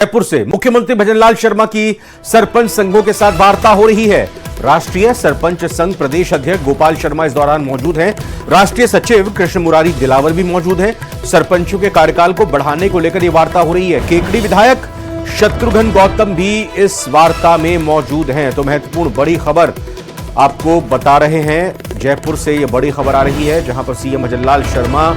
जयपुर से मुख्यमंत्री भजनलाल शर्मा की सरपंच संघों के साथ वार्ता हो रही है। राष्ट्रीय सरपंच संघ प्रदेश अध्यक्ष गोपाल शर्मा इस दौरान मौजूद हैं। राष्ट्रीय सचिव कृष्ण मुरारी दिलावर भी मौजूद हैं। सरपंचों के कार्यकाल को बढ़ाने को लेकर यह वार्ता हो रही है। केकड़ी विधायक शत्रुघ्न गौतम भी इस वार्ता में मौजूद हैं। तो महत्वपूर्ण बड़ी खबर आपको बता रहे हैं। जयपुर से यह बड़ी खबर आ रही है, जहां पर सीएम भजनलाल शर्मा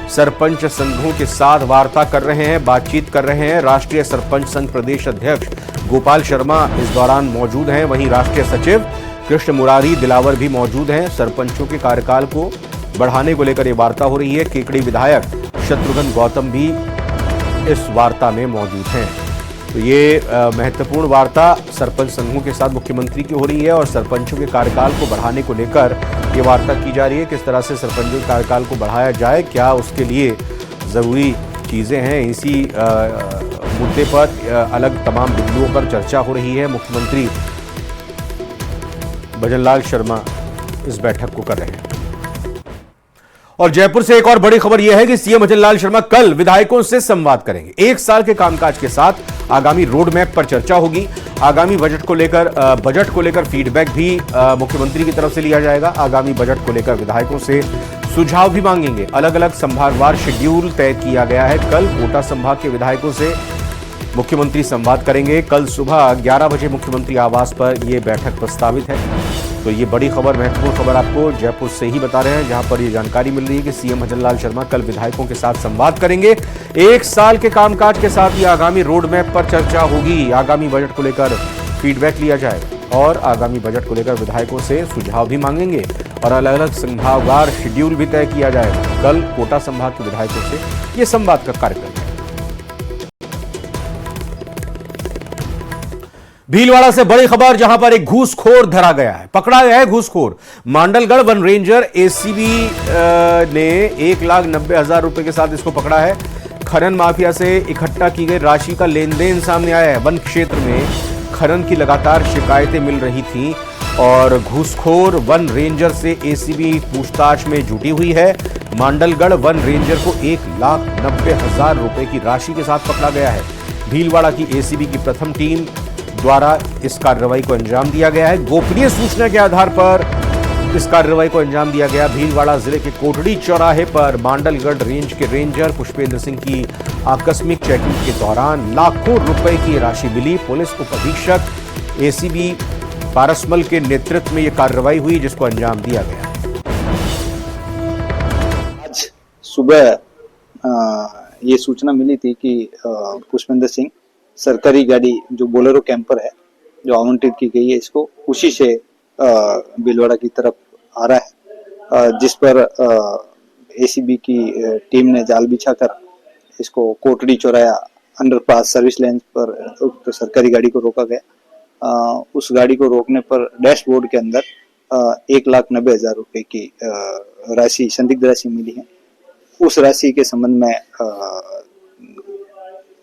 सरपंच संघों के साथ वार्ता कर रहे हैं, बातचीत कर रहे हैं। राष्ट्रीय सरपंच संघ प्रदेश अध्यक्ष गोपाल शर्मा इस दौरान मौजूद हैं। वहीं राष्ट्रीय सचिव कृष्ण मुरारी दिलावर भी मौजूद हैं। सरपंचों के कार्यकाल को बढ़ाने को लेकर यह वार्ता हो रही है। केकड़ी विधायक शत्रुघ्न गौतम भी इस वार्ता में मौजूद हैं। तो ये महत्वपूर्ण वार्ता सरपंच संघों के साथ मुख्यमंत्री की हो रही है और सरपंचों के कार्यकाल को बढ़ाने को लेकर ये वार्ता की जा रही है। किस तरह से सरपंचों के कार्यकाल को बढ़ाया जाए, क्या उसके लिए ज़रूरी चीज़ें हैं, इसी मुद्दे पर अलग तमाम बिंदुओं पर चर्चा हो रही है। मुख्यमंत्री भजनलाल शर्मा इस बैठक को कर रहे हैं। और जयपुर से एक और बड़ी खबर यह है कि सीएम भजनलाल शर्मा कल विधायकों से संवाद करेंगे। एक साल के कामकाज के साथ आगामी रोड मैप पर चर्चा होगी। आगामी बजट को लेकर फीडबैक भी मुख्यमंत्री की तरफ से लिया जाएगा। आगामी बजट को लेकर विधायकों से सुझाव भी मांगेंगे। अलग अलग संभागवार शेड्यूल तय किया गया है। कल कोटा संभाग के विधायकों से मुख्यमंत्री संवाद करेंगे। कल सुबह 11 बजे मुख्यमंत्री आवास पर यह बैठक प्रस्तावित है। तो ये बड़ी खबर, महत्वपूर्ण खबर आपको जयपुर से ही बता रहे हैं, जहां पर ये जानकारी मिल रही है कि सीएम भजनलाल शर्मा कल विधायकों के साथ संवाद करेंगे। एक साल के कामकाज के साथ ही आगामी रोड मैप पर चर्चा होगी। आगामी बजट को लेकर फीडबैक लिया जाएगा और आगामी बजट को लेकर विधायकों से सुझाव भी मांगेंगे और अलग अलग संभागवार शेड्यूल भी तय किया जाएगा। कल कोटा संभाग के विधायकों से ये संवाद का कार्यक्रम है। भीलवाड़ा से बड़ी खबर, जहां पर एक घूसखोर धरा गया है, पकड़ा गया है घूसखोर। मांडलगढ़ वन रेंजर एसीबी ने 1,90,000 रुपए के साथ इसको पकड़ा है। खनन माफिया से इकट्ठा की गई राशि का लेन देन सामने आया है। वन क्षेत्र में खनन की लगातार शिकायतें मिल रही थी और घूसखोर वन रेंजर से एसीबी पूछताछ में जुटी हुई है। मांडलगढ़ वन रेंजर को 1,90,000 रुपए की राशि के साथ पकड़ा गया है। भीलवाड़ा की एसीबी की प्रथम टीम द्वारा इस कार्रवाई को अंजाम दिया गया है। गोपनीय सूचना के आधार पर इस कार्रवाई को अंजाम दिया गया। भीलवाड़ा जिले के कोटड़ी चौराहे पर मांडलगढ़ रेंज के रेंजर पुष्पेंद्र सिंह की आकस्मिक चेकिंग के दौरान लाखों रुपए की राशि मिली। पुलिस उप अधीक्षक एसीबी पारसमल के नेतृत्व में यह कार्रवाई हुई, जिसको अंजाम दिया गया। आज सुबह ये सूचना मिली थी कि पुष्पेंद्र सिंह सरकारी गाड़ी जो बोलेरो कैंपर है जो आवंटित की गई है, इसको उसी से भीलवाड़ा की तरफ आ रहा है, जिस पर एसीबी की टीम ने जाल बिछाकर इसको कोटड़ी चौराया अंडरपास सर्विस लाइन पर तो सरकारी गाड़ी को रोका गया। उस गाड़ी को रोकने पर डैशबोर्ड के अंदर 1,90,000 रुपए की राशि, संदिग्ध राशि मिली है। उस राशि के संबंध में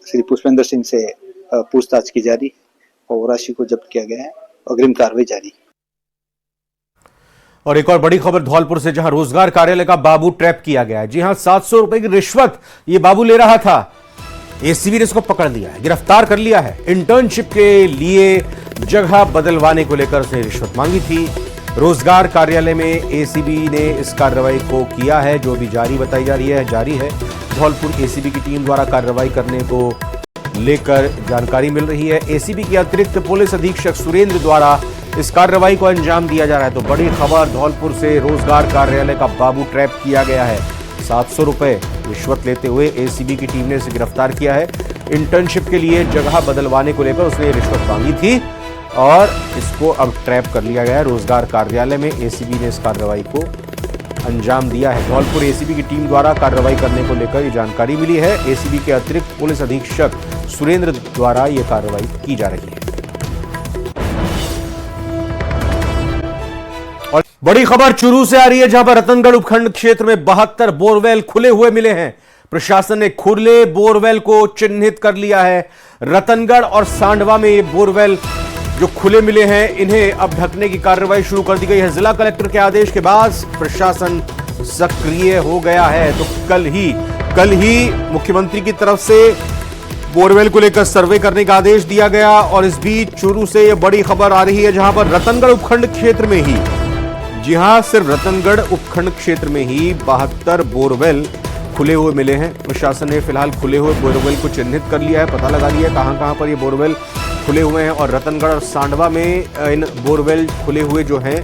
श्री पुष्पेंद्र सिंह से पूछताछ की जा रही है और राशि को जब्त किया गया है। अग्रिम कार्रवाई जारी। और एक और बड़ी खबर धौलपुर से, जहां रोजगार कार्यालय का बाबू ट्रैप किया गया है। जी हां, 700 रुपए की रिश्वत ये बाबू ले रहा था। एसीबी ने इसको पकड़ लिया है, गिरफ्तार कर लिया है। इंटर्नशिप के लिए जगह बदलवाने को लेकर उसने रिश्वत मांगी थी। रोजगार कार्यालय में एसीबी ने इस कार्रवाई को किया है, जो भी जारी बताई जा रही है, जारी है। धौलपुर एसीबी की टीम द्वारा कार्रवाई करने को लेकर जानकारी मिल रही है। एसीबी के अतिरिक्त पुलिस अधीक्षक सुरेंद्र द्वारा इस कार्रवाई को अंजाम दिया जा रहा है। तो बड़ी खबर धौलपुर से, रोजगार कार्यालय का बाबू ट्रैप किया गया है। 700 रुपए रिश्वत लेते हुए एसीबी की टीम ने इसे गिरफ्तार किया है। इंटर्नशिप के लिए जगह बदलवाने को लेकर उसने रिश्वत मांगी थी और इसको अब ट्रैप कर लिया गया है। रोजगार कार्यालय में एसीबी ने इस कार्रवाई को अंजाम दिया है। धौलपुर एसीबी की टीम द्वारा कार्रवाई करने को लेकर ये जानकारी मिली है। एसीबी के अतिरिक्त पुलिस अधीक्षक सुरेंद्र द्वारा यह कार्रवाई की जा रही है। और बड़ी खबर चूरू से आ रही है, जहां पर रतनगढ़ उपखंड क्षेत्र में 72 बोरवेल खुले हुए मिले हैं। प्रशासन ने खुले बोरवेल को चिन्हित कर लिया है। रतनगढ़ और सांडवा में ये बोरवेल जो खुले मिले हैं, इन्हें अब ढकने की कार्रवाई शुरू कर दी गई है। जिला कलेक्टर के आदेश के बाद प्रशासन सक्रिय हो गया है। तो कल ही मुख्यमंत्री की तरफ से बोरवेल को लेकर सर्वे करने का आदेश दिया गया और इस बीच चूरू से यह बड़ी खबर आ रही है, जहां पर रतनगढ़ उपखंड क्षेत्र में ही, जी हां, सिर्फ रतनगढ़ उपखंड क्षेत्र में ही 72 बोरवेल खुले हुए मिले हैं। प्रशासन ने फिलहाल खुले हुए बोरवेल को चिन्हित कर लिया है, पता लगा लिया है कहां पर ये बोरवेल खुले हुए हैं और रतनगढ़ और सांडवा में इन बोरवेल खुले हुए जो हैं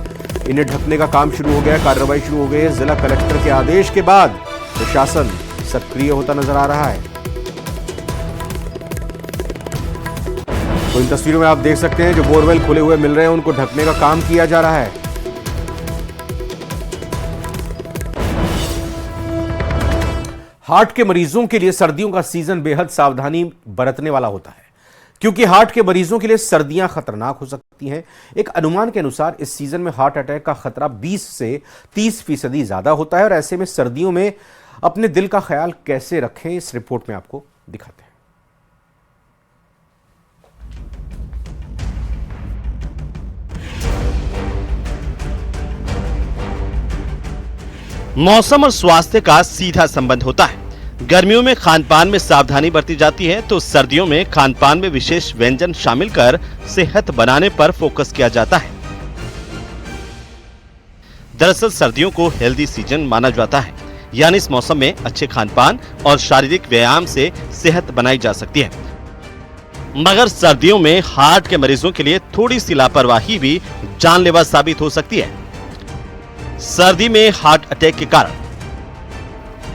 इन्हें ढकने का काम शुरू हो गया है, कार्रवाई शुरू हो गई है। जिला कलेक्टर के आदेश के बाद प्रशासन सक्रिय होता नजर आ रहा है। तो इन तस्वीरों में आप देख सकते हैं जो बोरवेल खुले हुए मिल रहे हैं उनको ढकने का काम किया जा रहा है। हार्ट के मरीजों के लिए सर्दियों का सीजन बेहद सावधानी बरतने वाला होता है, क्योंकि हार्ट के मरीजों के लिए सर्दियां खतरनाक हो सकती हैं। एक अनुमान के अनुसार इस सीजन में हार्ट अटैक का खतरा 20 से 30% ज्यादा होता है और ऐसे में सर्दियों में अपने दिल का ख्याल कैसे रखें, इस रिपोर्ट में आपको दिखाते हैं। मौसम और स्वास्थ्य का सीधा संबंध होता है। गर्मियों में खानपान में सावधानी बरती जाती है तो सर्दियों में खानपान में विशेष व्यंजन शामिल कर सेहत बनाने पर फोकस किया जाता है। दरअसल सर्दियों को हेल्दी सीजन माना जाता है, यानी इस मौसम में अच्छे खानपान और शारीरिक व्यायाम से सेहत बनाई जा सकती है। मगर सर्दियों में हार्ट के मरीजों के लिए थोड़ी सी लापरवाही भी जानलेवा साबित हो सकती है। सर्दी में हार्ट अटैक के कारण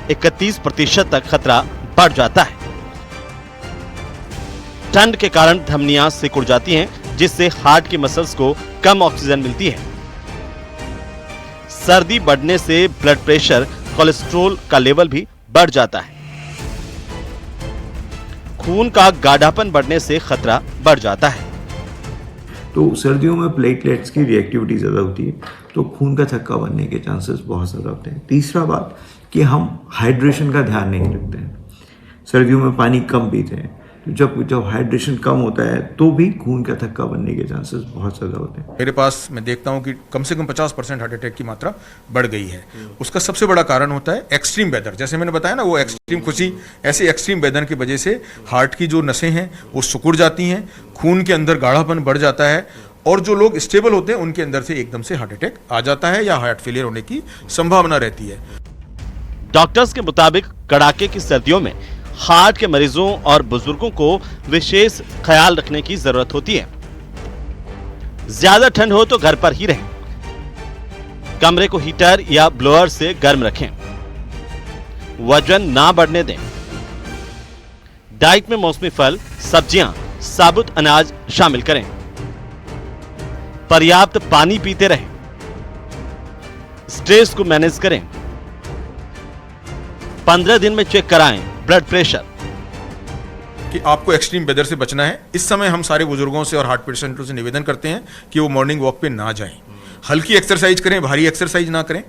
31% तक खतरा बढ़ जाता है। ठंड के कारण धमनियां सिकुड़ जाती हैं, जिससे हार्ट की मसल्स को कम ऑक्सीजन मिलती है। सर्दी बढ़ने से ब्लड प्रेशर, कोलेस्ट्रॉल का लेवल भी बढ़ जाता है। खून का गाढ़ापन बढ़ने से खतरा बढ़ जाता है। तो सर्दियों में प्लेटलेट्स की रिएक्टिविटी ज़्यादा होती है, तो खून का थक्का बनने के चांसेस बहुत ज़्यादा होते हैं। तीसरा बात कि हम हाइड्रेशन का ध्यान नहीं रखते हैं, सर्दियों में पानी कम पीते हैं, तो जब हाइड्रेशन कम होता है तो भी खून का थक्का बनने के चांसेस बहुत ज़्यादा होते हैं। मेरे पास मैं देखता हूं कि कम से कम 50% हार्ट अटैक की मात्रा बढ़ गई है। उसका सबसे बड़ा कारण होता है एक्सट्रीम वेदर। जैसे मैंने बताया ना, वो एक्सट्रीम खुशी, ऐसे एक्सट्रीम वेदर की वजह से हार्ट की जो नसें हैं वो सिकुड़ जाती हैं, खून के अंदर गाढ़ापन बढ़ जाता है और जो लोग स्टेबल होते हैं उनके अंदर से एकदम से हार्ट अटैक आ जाता है या हार्ट फेलियर होने की संभावना रहती है। डॉक्टर्स के मुताबिक कड़ाके की सर्दियों में हार्ट के मरीजों और बुजुर्गों को विशेष ख्याल रखने की जरूरत होती है। ज्यादा ठंड हो तो घर पर ही रहें, कमरे को हीटर या ब्लोअर से गर्म रखें, वजन ना बढ़ने दें, डाइट में मौसमी फल, सब्जियां, साबुत अनाज शामिल करें, पर्याप्त पानी पीते रहें, स्ट्रेस को मैनेज करें, 15 दिन में चेक कराएं ब्लड प्रेशर। कि आपको एक्सट्रीम वेदर से बचना है। इस समय हम सारे बुजुर्गों से और हार्ट पेशेंटों से निवेदन करते हैं कि वो मॉर्निंग वॉक पे ना जाएं, हल्की एक्सरसाइज करें, भारी एक्सरसाइज ना करें,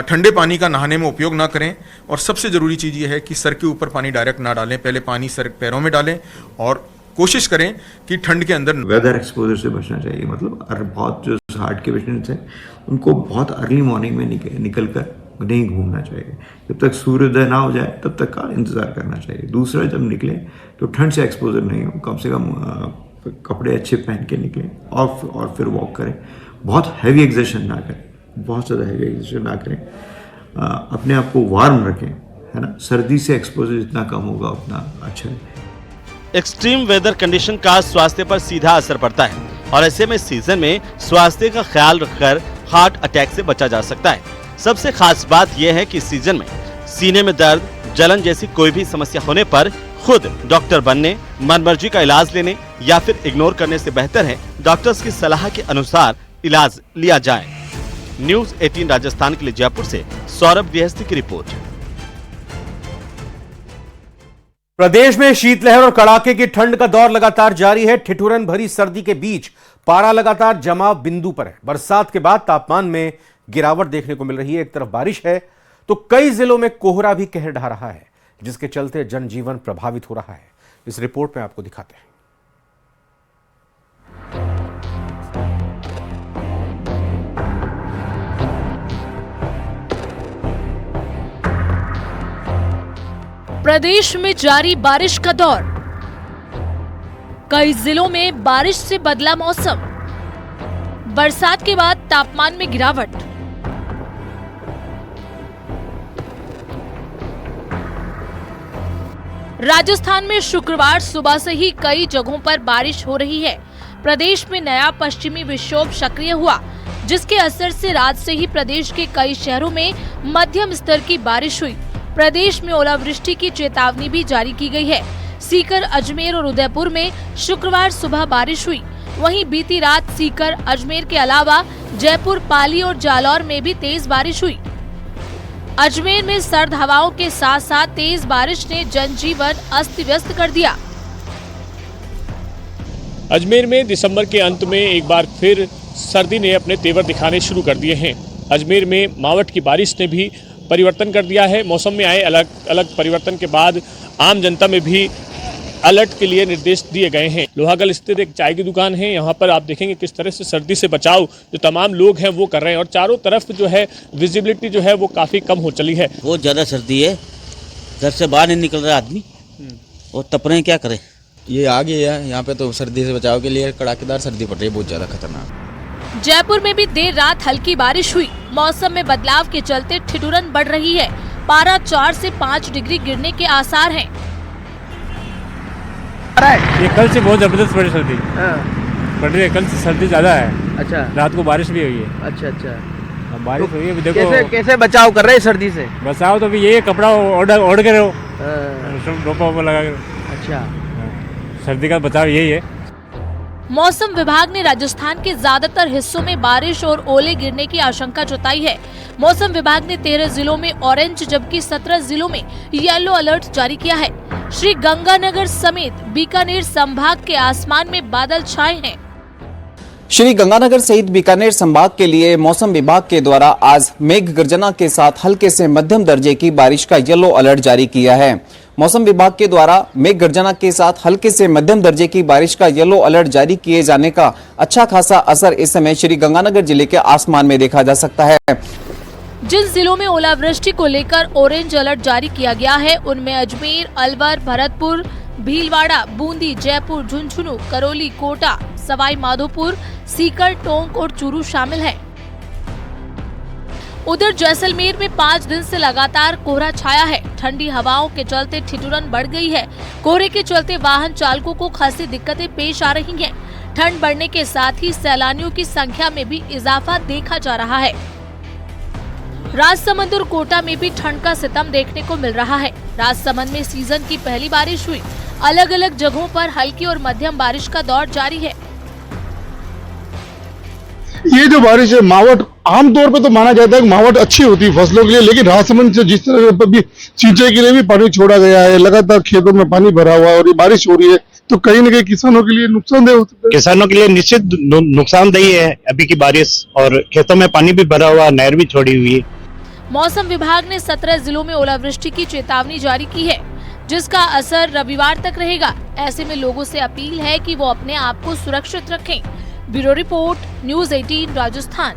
ठंडे पानी का नहाने में उपयोग ना करें और सबसे ज़रूरी चीज़ ये है कि सर के ऊपर पानी डायरेक्ट ना डालें, पहले पानी सर पैरों में डालें और कोशिश करें कि ठंड के अंदर वेदर एक्सपोजर से बचना चाहिए। मतलब बहुत जो हार्ट के पेशेंट्स हैं उनको बहुत अर्ली मॉर्निंग में निकल कर नहीं घूमना चाहिए। जब तक सूर्योदय ना हो जाए तब तक का इंतज़ार करना चाहिए। दूसरा, जब निकले तो ठंड से एक्सपोजर नहीं हो, कम से कम कपड़े अच्छे पहन के निकलें और फिर वॉक करें। बहुत हैवी एक्सर्शन ना करें, बहुत ज़्यादा हैवी एक्सर्शन ना करें। अपने आप को वार्म रखें, है ना। सर्दी से एक्सपोजर जितना कम होगा उतना अच्छा है। एक्सट्रीम वेदर कंडीशन का स्वास्थ्य पर सीधा असर पड़ता है और ऐसे में सीजन में स्वास्थ्य का ख्याल रखकर हार्ट अटैक से बचा जा सकता है। सबसे खास बात यह है कि सीजन में सीने में दर्द, जलन जैसी कोई भी समस्या होने पर खुद डॉक्टर बनने, मनमर्जी का इलाज लेने या फिर इग्नोर करने से बेहतर है डॉक्टर्स की सलाह के अनुसार इलाज लिया जाए। न्यूज़ 18 राजस्थान के लिए जयपुर से सौरभ गृहस्थी की रिपोर्ट। प्रदेश में शीतलहर और कड़ाके की ठंड का दौर लगातार जारी है। ठिठुरन भरी सर्दी के बीच पारा लगातार जमाव बिंदु पर है। बरसात के बाद तापमान में गिरावट देखने को मिल रही है। एक तरफ बारिश है तो कई जिलों में कोहरा भी कहर ढा रहा है, जिसके चलते जनजीवन प्रभावित हो रहा है। इस रिपोर्ट में आपको दिखाते हैं। प्रदेश में जारी बारिश का दौर। कई जिलों में बारिश से बदला मौसम। बरसात के बाद तापमान में गिरावट। राजस्थान में शुक्रवार सुबह से ही कई जगहों पर बारिश हो रही है। प्रदेश में नया पश्चिमी विक्षोभ सक्रिय हुआ, जिसके असर से रात से ही प्रदेश के कई शहरों में मध्यम स्तर की बारिश हुई। प्रदेश में ओलावृष्टि की चेतावनी भी जारी की गई है। सीकर, अजमेर और उदयपुर में शुक्रवार सुबह बारिश हुई। वहीं बीती रात सीकर, अजमेर के अलावा जयपुर, पाली और जालौर में भी तेज बारिश हुई। अजमेर में सर्द हवाओं के साथ साथ तेज बारिश ने जनजीवन अस्त व्यस्त कर दिया। अजमेर में दिसंबर के अंत में एक बार फिर सर्दी ने अपने तेवर दिखाने शुरू कर दिए हैं। अजमेर में मावठ की बारिश ने भी परिवर्तन कर दिया है। मौसम में आए अलग अलग परिवर्तन के बाद आम जनता में भी अलर्ट के लिए निर्देश दिए गए हैं। लोहागल स्थित एक चाय की दुकान है, यहाँ पर आप देखेंगे किस तरह से सर्दी से बचाव जो तमाम लोग हैं वो कर रहे हैं और चारों तरफ जो है विजिबिलिटी जो है वो काफ़ी कम हो चली है। बहुत ज़्यादा सर्दी है, घर से बाहर नहीं निकल रहा आदमी और तप रहे हैं, क्या करें। ये आ गया है यहाँ पे, तो सर्दी से बचाव के लिए कड़ाकेदार सर्दी पड़ रही है, बहुत ज़्यादा खतरनाक। जयपुर में भी देर रात हल्की बारिश हुई। मौसम में बदलाव के चलते ठिठुरन बढ़ रही है। पारा 4 से 5 डिग्री गिरने के आसार हैं। ये कल से बहुत जबरदस्त बड़ी सर्दी पड़ रही है। कल से सर्दी ज्यादा है। अच्छा, रात को बारिश भी हुई है। अच्छा अच्छा, अब बारिश हुई है। देखो कैसे बचाव कर रहे हैं सर्दी से। बचाव तो भी यही कपड़ा ओढ़ के रहो, टोपा वोपा लगा के। अच्छा, सर्दी का बचाव यही है। मौसम विभाग ने राजस्थान के ज्यादातर हिस्सों में बारिश और ओले गिरने की आशंका जताई है। मौसम विभाग ने 13 जिलों में ऑरेंज जबकि 17 जिलों में येलो अलर्ट जारी किया है। श्री गंगानगर समेत बीकानेर संभाग के आसमान में बादल छाए हैं। श्री गंगानगर सहित बीकानेर संभाग के लिए मौसम विभाग के द्वारा आज मेघ गर्जना के साथ हल्के से मध्यम दर्जे की बारिश का येलो अलर्ट जारी किया है। मौसम विभाग के द्वारा मेघ गर्जना के साथ हल्के से मध्यम दर्जे की बारिश का येलो अलर्ट जारी किए जाने का अच्छा खासा असर इस समय श्री गंगानगर जिले के आसमान में देखा जा सकता है। जिन जिलों में ओलावृष्टि को लेकर ऑरेंज अलर्ट जारी किया गया है उनमें अजमेर, अलवर, भरतपुर, भीलवाड़ा, बूंदी, जयपुर, झुंझुनू, करौली, कोटा, सवाई माधोपुर, सीकर, टोंक और चूरू शामिल है। उधर जैसलमेर में 5 दिन से लगातार कोहरा छाया है। ठंडी हवाओं के चलते ठिठुरन बढ़ गई है। कोहरे के चलते वाहन चालकों को खासी दिक्कतें पेश आ रही हैं। ठंड बढ़ने के साथ ही सैलानियों की संख्या में भी इजाफा देखा जा रहा है। राजसमंद और कोटा में भी ठंड का सितम देखने को मिल रहा है। राजसमंद में सीजन की पहली बारिश हुई। अलग अलग जगहों पर हल्की और मध्यम बारिश का दौर जारी है। ये जो बारिश है, मावठ आमतौर पे तो माना जाता है कि मावठ अच्छी होती है फसलों के लिए, लेकिन राजसमंद से जिस तरह पर भी सिंचाई के लिए भी पानी छोड़ा गया है, लगातार खेतों में पानी भरा हुआ है और ये बारिश हो रही है, तो कहीं न कहीं किसानों के लिए नुकसानदेह हो सकता है। किसानों के लिए निश्चित नुकसानदेही है अभी की बारिश, और खेतों में पानी भी भरा हुआ, नहर भी छोड़ी हुई है। मौसम विभाग ने 17 जिलों में ओलावृष्टि की चेतावनी जारी की है, जिसका असर रविवार तक रहेगा। ऐसे में लोगों से अपील है कि वो अपने आप को सुरक्षित रखें। Bureau report, news 18 Rajasthan.